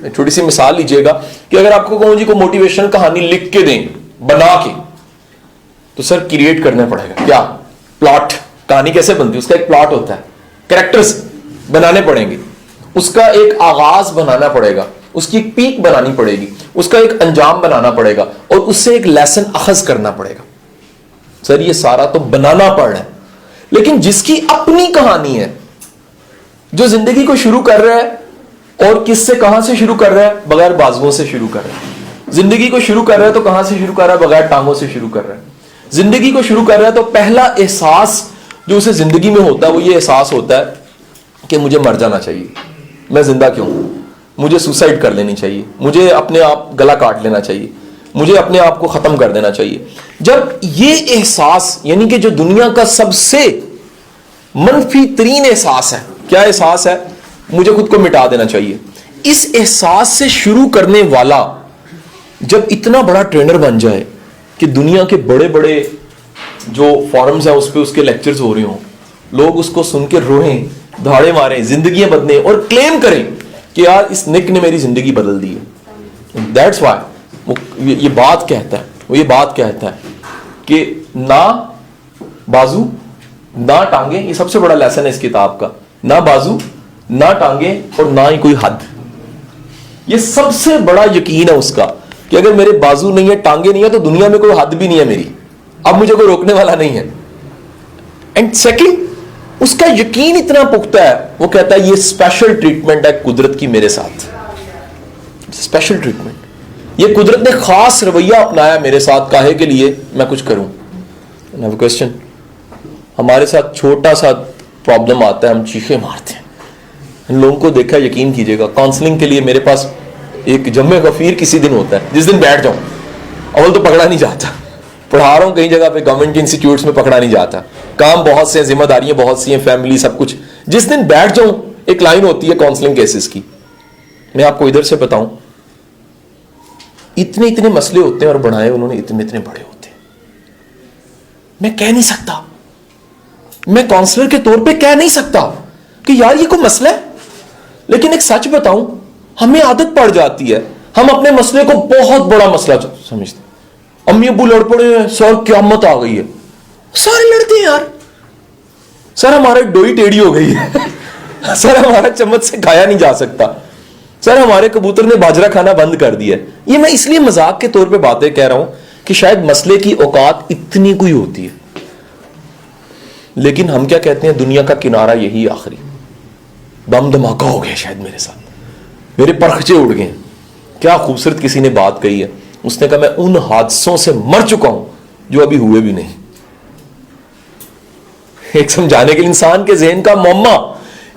چھوٹی سی مثال لیجئے گا کہ اگر آپ کو کہوں جی کو موٹیویشن کہانی لکھ کے دیں بنا کے, تو سر کریٹ کرنا پڑے گا کیا پلاٹ. کہانی کیسے بنتی ہے, اس کا ایک پلاٹ ہوتا ہے, کریکٹرز بنانے پڑیں گے, اس کا ایک آغاز بنانا پڑے گا, اس کی ایک پیک بنانی پڑے گی, اس کا ایک انجام بنانا پڑے گا, اور اس سے ایک لیسن اخذ کرنا پڑے گا. سر یہ سارا تو بنانا پڑ رہا ہے. لیکن جس کی اپنی کہانی ہے, جو زندگی کو شروع کر رہا ہے, اور کس سے کہاں سے شروع کر رہا ہے, بغیر بازوؤں سے شروع کر رہا ہے. زندگی کو شروع کر رہا ہے تو کہاں سے شروع کر رہا ہے, بغیر ٹانگوں سے شروع کر رہا ہے. زندگی کو شروع کر رہا ہے تو پہلا احساس جو اسے زندگی میں ہوتا ہے وہ یہ احساس ہوتا ہے کہ مجھے مر جانا چاہیے, میں زندہ کیوں ہوں, مجھے سوسائڈ کر لینی چاہیے, مجھے اپنے آپ گلا کاٹ لینا چاہیے, مجھے اپنے آپ کو ختم کر دینا چاہیے. جب یہ احساس, یعنی کہ جو دنیا کا سب سے منفی ترین احساس ہے, کیا احساس ہے, مجھے خود کو مٹا دینا چاہیے, اس احساس سے شروع کرنے والا جب اتنا بڑا ٹرینر بن جائے کہ دنیا کے بڑے بڑے جو فورمز ہیں اس پہ اس کے لیکچرز ہو رہے ہوں, لوگ اس کو سن کے روئیں, دھاڑے ماریں, زندگیاں بدلیں, اور کلیم کریں کہ یار اس نک نے میری زندگی بدل دی ہے. دیٹس وائی یہ بات کہتا ہے, وہ یہ بات کہتا ہے کہ نہ بازو نہ ٹانگیں, یہ سب سے بڑا لیسن ہے اس کتاب کا, نہ بازو نہ ٹانگیں اور نہ ہی کوئی حد. یہ سب سے بڑا یقین ہے اس کا کہ اگر میرے بازو نہیں ہے, ٹانگیں نہیں ہے, تو دنیا میں کوئی حد بھی نہیں ہے میری, اب مجھے کوئی روکنے والا نہیں ہے. اینڈ سیکنڈ, اس کا یقین اتنا پختہ ہے, وہ کہتا ہے یہ اسپیشل ٹریٹمنٹ ہے قدرت کی میرے ساتھ, اسپیشل ٹریٹمنٹ, یہ قدرت نے خاص رویہ اپنایا میرے ساتھ, کاہے کے لیے میں کچھ کروں. کوشچن, ہمارے ساتھ چھوٹا سا پرابلم آتا ہے, ہم چیخیں مارتے ہیں. ان لوگوں کو دیکھا, یقین کیجیے گا, کاؤنسلنگ کے لیے میرے پاس ایک جمع غفیر کسی دن ہوتا ہے, جس دن بیٹھ جاؤں, اول تو پکڑا نہیں جاتا, پڑھا رہا ہوں کئی جگہ پہ گورنمنٹ کے انسٹیٹیوٹس میں, پکڑا نہیں جاتا, کام بہت سے ہیں, ذمہ داریاں بہت سی ہیں, فیملی سب کچھ. جس دن بیٹھ جاؤں, ایک لائن ہوتی ہے کاؤنسلنگ کیسز کی, میں آپ کو ادھر سے بتاؤں, اتنے اتنے مسئلے ہوتے ہیں اور بڑھائے انہوں نے اتنے اتنے بڑے ہوتے ہیں. میں کہہ نہیں سکتا, میں کاؤنسلر کے طور پہ کہہ نہیں سکتا کہ یار یہ کوئی مسئلہ ہے, لیکن ایک سچ بتاؤں, ہمیں عادت پڑ جاتی ہے, ہم اپنے مسئلے کو بہت بڑا مسئلہ سمجھتے ہیں. امی ابو لڑ پڑے ہیں, سر قیامت آ گئی ہے, سارے لڑتے ہیں یار, سر ہمارے ڈوئی ٹیڑھی ہو گئی ہے, سر ہمارا چمچ سے کھایا نہیں جا سکتا, سر ہمارے کبوتر نے باجرہ کھانا بند کر دیا. یہ میں اس لیے مذاق کے طور پہ باتیں کہہ رہا ہوں کہ شاید مسئلے کی اوقات اتنی کوئی ہوتی ہے, لیکن ہم کیا کہتے ہیں, دنیا کا کنارہ یہی آخری, بم دھماکہ ہو گیا شاید میرے ساتھ, میرے پرخچے اڑ گئے. کیا خوبصورت کسی نے بات کہی ہے, اس نے کہا میں ان حادثوں سے مر چکا ہوں جو ابھی ہوئے بھی نہیں. ایک سمجھانے کے لیے, انسان کے ذہن کا معمہ,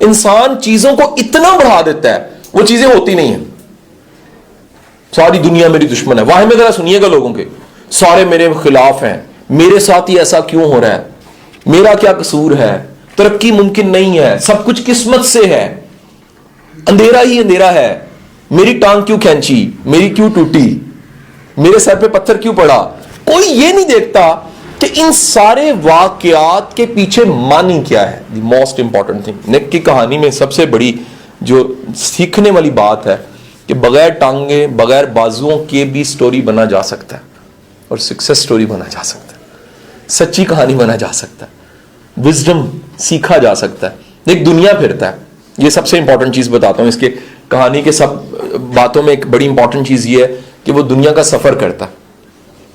انسان چیزوں کو اتنا بڑھا دیتا ہے, وہ چیزیں ہوتی نہیں ہیں. ساری دنیا میری دشمن ہے, واہ میں ذرا سنیے گا لوگوں کے, سارے میرے خلاف ہیں, میرے ساتھ ہی ایسا کیوں ہو رہا ہے, میرا کیا قصور ہے, ترقی ممکن نہیں ہے, سب کچھ قسمت سے ہے, اندھیرا ہی اندھیرا ہے, میری ٹانگ کیوں کھینچی, میری کیوں ٹوٹی, میرے سر پہ پتھر کیوں پڑا. کوئی یہ نہیں دیکھتا کہ ان سارے واقعات کے پیچھے معنی کیا ہے. دی موسٹ امپورٹنٹ تھنگ, نیک کی کہانی میں سب سے بڑی جو سیکھنے والی بات ہے کہ بغیر ٹانگیں, بغیر بازوؤں کے بھی سٹوری بنا جا سکتا ہے, اور سکسیس سٹوری بنا جا سکتا ہے, سچی کہانی بنا جا سکتا ہے, وزڈم سیکھا جا سکتا ہے, ایک دنیا پھرتا ہے. یہ سب سے امپورٹنٹ چیز بتاتا ہوں, اس کے کہانی کے سب باتوں میں ایک بڑی امپورٹنٹ چیز یہ ہے کہ وہ دنیا کا سفر کرتا ہے.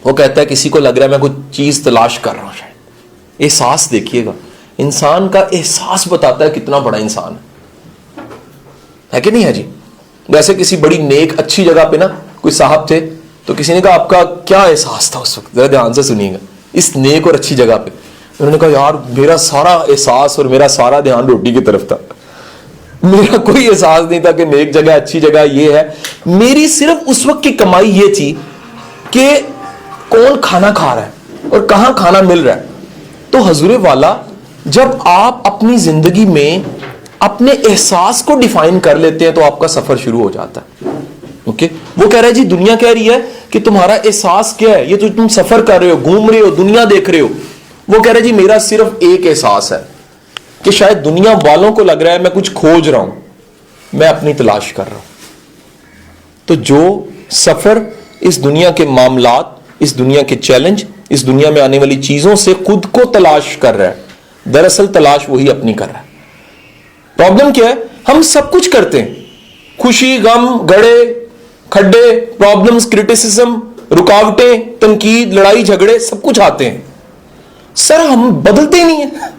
وہ کہتا ہے کسی کو لگ رہا ہے میں کوئی چیز تلاش کر رہا ہوں, شاید احساس دیکھیے گا, انسان کا احساس بتاتا ہے کتنا بڑا انسان ہے کہ نہیں ہے جی. ویسے کسی بڑی نیک اچھی جگہ پہ نا کوئی صاحب تھے, تو کسی نے کہا آپ کا کیا احساس تھا اس وقت, ذرا دھیان سے سنیے گا, اس نیک اور اچھی جگہ پہ. انہوں نے کہا یار میرا سارا احساس اور میرا سارا دھیان روٹی کی طرف تھا, میرا کوئی احساس نہیں تھا کہ نیک جگہ اچھی جگہ یہ ہے. میری صرف اس وقت کی کمائی یہ تھی کہ کون کھانا کھا رہا ہے اور کہاں کھانا مل رہا ہے. تو حضور والا, جب آپ اپنی زندگی میں اپنے احساس کو ڈیفائن کر لیتے ہیں تو آپ کا سفر شروع ہو جاتا ہے. اوکے, وہ کہہ رہا ہے جی دنیا کہہ رہی ہے کہ تمہارا احساس کیا ہے, یہ تو تم سفر کر رہے ہو, گھوم رہے ہو, دنیا دیکھ رہے ہو. وہ کہہ رہا ہے جی میرا صرف ایک احساس ہے کہ شاید دنیا والوں کو لگ رہا ہے میں کچھ کھوج رہا ہوں, میں اپنی تلاش کر رہا ہوں. تو جو سفر اس دنیا کے معاملات, اس دنیا کے چیلنج, اس دنیا میں آنے والی چیزوں سے خود کو تلاش کر رہا ہے, دراصل تلاش وہی اپنی کر رہا ہے. پرابلم کیا ہے, ہم سب کچھ کرتے ہیں, خوشی, غم, گڑھے, کھڈے, پرابلمز, کرٹیسزم, رکاوٹیں, تنقید, لڑائی جھگڑے, سب کچھ آتے ہیں. سر ہم بدلتے ہی نہیں ہیں.